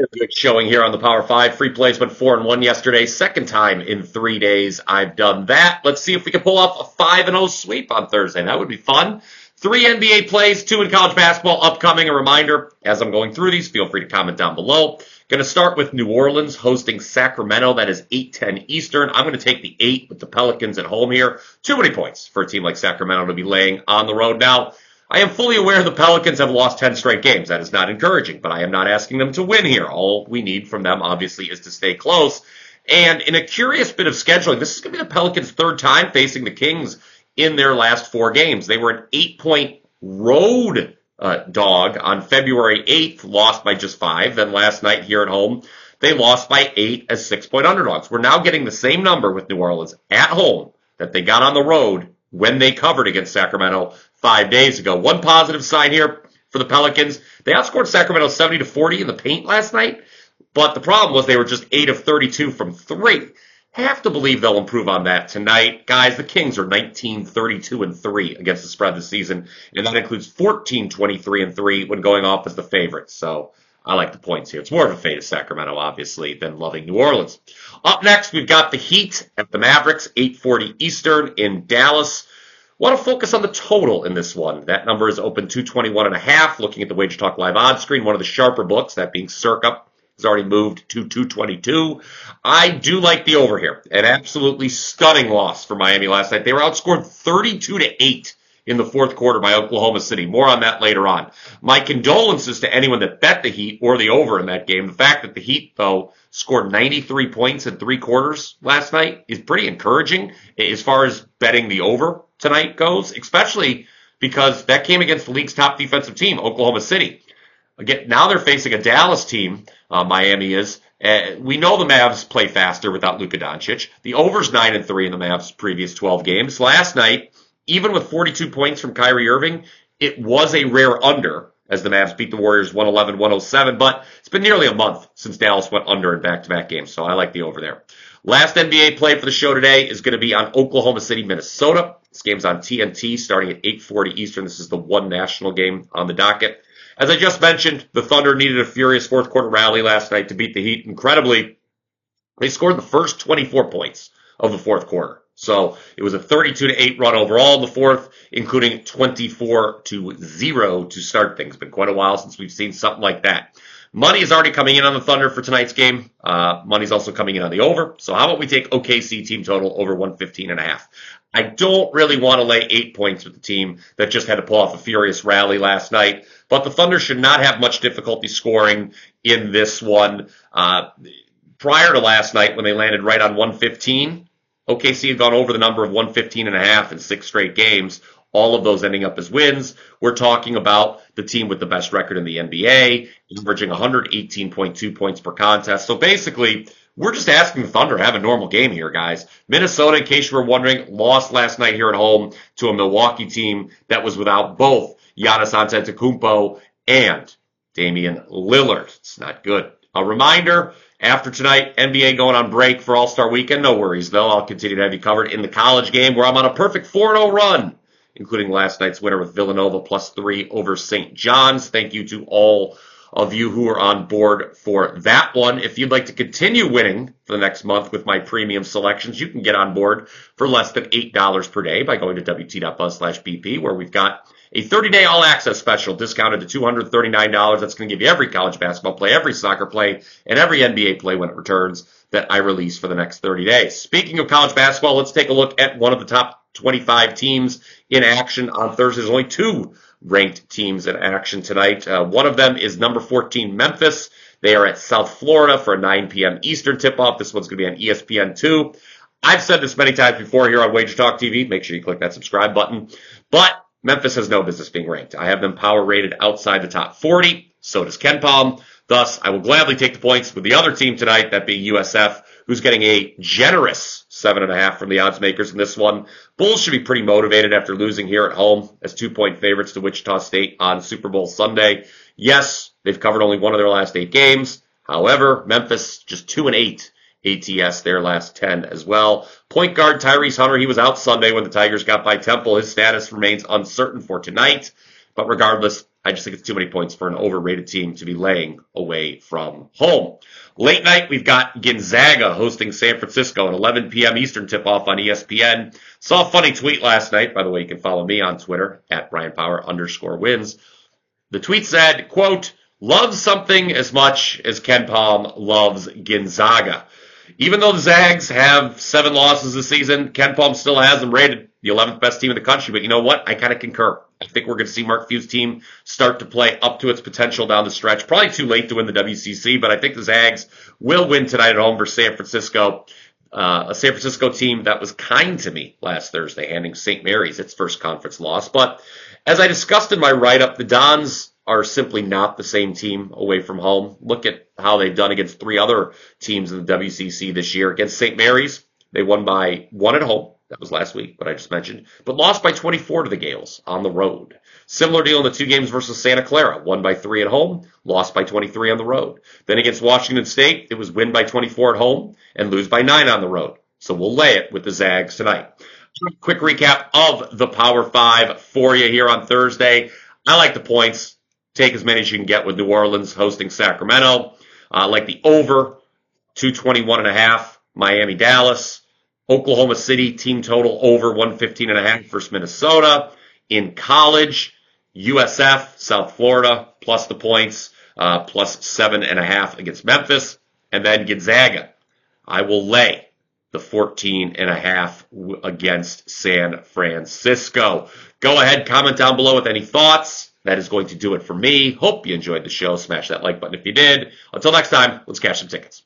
Good showing here on the Power 5. Free plays went 4-1 yesterday. Second time in 3 days I've done that. Let's see if we can pull off a 5-0 sweep on Thursday. That would be fun. 3 NBA plays, 2 in college basketball upcoming. A reminder, as I'm going through these, feel free to comment down below. Going to start with New Orleans hosting Sacramento. That is 8:10 Eastern. I'm going to take the 8 with the Pelicans at home here. Too many points for a team like Sacramento to be laying on the road. Now, I am fully aware the Pelicans have lost 10 straight games. That is not encouraging, but I am not asking them to win here. All we need from them, obviously, is to stay close. And in a curious bit of scheduling, this is going to be the Pelicans' third time facing the Kings in their last 4 games. They were an 8-point road dog on February 8th, lost by just 5. Then last night here at home, they lost by 8 as 6-point underdogs. We're now getting the same number with New Orleans at home that they got on the road when they covered against Sacramento 5 days ago. One positive sign here for the Pelicans. They outscored Sacramento 70-40 in the paint last night, but the problem was they were just 8 of 32 from 3. Have to believe they'll improve on that tonight. Guys, the Kings are 19-32-3 against the spread this season, and that includes 14-23-3 when going off as the favorites. So I like the points here. It's more of a fate of Sacramento, obviously, than loving New Orleans. Up next, we've got the Heat at the Mavericks, 8:40 Eastern in Dallas. Want to focus on the total in this one. That number is open 221.5. Looking at the WagerTalk live odds screen, one of the sharper books, that being Circa, has already moved to 222. I do like the over here. An absolutely stunning loss for Miami last night. They were outscored 32-8 in the fourth quarter by Oklahoma City. More on that later on. My condolences to anyone that bet the Heat or the over in that game. The fact that the Heat, though, scored 93 points in 3 quarters last night is pretty encouraging as far as betting the over tonight goes, especially because that came against the league's top defensive team, Oklahoma City. Again, now they're facing a Dallas team, Miami is. We know the Mavs play faster without Luka Doncic. The over's 9-3 in the Mavs' previous 12 games. Last night, even with 42 points from Kyrie Irving, it was a rare under as the Mavs beat the Warriors 111-107, but it's been nearly a month since Dallas went under in back-to-back games, so I like the over there. Last NBA play for the show today is going to be on Oklahoma City, Minnesota. This game's on TNT starting at 8:40 Eastern. This is the one national game on the docket. As I just mentioned, the Thunder needed a furious fourth quarter rally last night to beat the Heat. Incredibly, they scored the first 24 points of the fourth quarter. So it was a 32-8 run overall in the fourth, including 24-0 to start things. Been quite a while since we've seen something like that. Money is already coming in on the Thunder for tonight's game. Money's also coming in on the over. So how about we take OKC team total over 115.5? I don't really want to lay 8 points with the team that just had to pull off a furious rally last night, but the Thunder should not have much difficulty scoring in this one. Prior to last night, when they landed right on 115, OKC had gone over the number of 115.5 in 6 straight games, all of those ending up as wins. We're talking about the team with the best record in the NBA, averaging 118.2 points per contest. So basically, we're just asking the Thunder to have a normal game here, guys. Minnesota, in case you were wondering, lost last night here at home to a Milwaukee team that was without both Giannis Antetokounmpo and Damian Lillard. It's not good. A reminder, after tonight, NBA going on break for All-Star Weekend. No worries, though. I'll continue to have you covered in the college game where I'm on a perfect 4-0 run, including last night's winner with Villanova +3 over St. John's. Thank you to all of you who are on board for that one. If you'd like to continue winning for the next month with my premium selections, you can get on board for less than $8 per day by going to wt.buzz/BP, where we've got a 30-day all-access special discounted to $239. That's going to give you every college basketball play, every soccer play, and every NBA play when it returns that I release for the next 30 days. Speaking of college basketball, let's take a look at one of the top 25 teams in action on Thursday. There's only 2 ranked teams in action tonight. One of them is number 14, Memphis. They are at South Florida for a 9 p.m. Eastern tip-off. This one's going to be on ESPN2. I've said this many times before here on WagerTalk TV. Make sure you click that subscribe button. But Memphis has no business being ranked. I have them power rated outside the top 40. So does KenPom. Thus, I will gladly take the points with the other team tonight, that being USF, who's getting a generous 7.5 from the odds makers in this one. Bulls should be pretty motivated after losing here at home as 2-point favorites to Wichita State on Super Bowl Sunday. Yes, they've covered only one of their last 8 games. However, Memphis just 2-8 ATS their last 10 as well. Point guard Tyrese Hunter, he was out Sunday when the Tigers got by Temple. His status remains uncertain for tonight. But regardless, I just think it's too many points for an overrated team to be laying away from home. Late night, we've got Gonzaga hosting San Francisco, an 11 p.m. Eastern tip-off on ESPN. Saw a funny tweet last night. By the way, you can follow me on Twitter at Bryan Power _wins. The tweet said, quote, "Loves something as much as Ken Palm loves Gonzaga." Even though the Zags have 7 losses this season, Ken Palm still has them rated the 11th best team in the country. But you know what? I kind of concur. I think we're going to see Mark Few's team start to play up to its potential down the stretch. Probably too late to win the WCC, but I think the Zags will win tonight at home for San Francisco. A San Francisco team that was kind to me last Thursday, handing St. Mary's its first conference loss. But as I discussed in my write-up, the Dons are simply not the same team away from home. Look at how they've done against 3 other teams in the WCC this year. Against St. Mary's, they won by 1 at home. That was last week, what I just mentioned. But lost by 24 to the Gales on the road. Similar deal in the 2 games versus Santa Clara. Won by 3 at home, lost by 23 on the road. Then against Washington State, it was win by 24 at home and lose by 9 on the road. So we'll lay it with the Zags tonight. Quick recap of the Power 5 for you here on Thursday. I like the points. Take as many as you can get with New Orleans hosting Sacramento. I like the over, 221.5, Miami, Dallas. Oklahoma City, team total over 115.5 versus Minnesota. In college, USF, South Florida, plus the points, plus 7.5 against Memphis. And then Gonzaga, I will lay the 14.5 against San Francisco. Go ahead, comment down below with any thoughts. That is going to do it for me. Hope you enjoyed the show. Smash that like button if you did. Until next time, let's cash some tickets.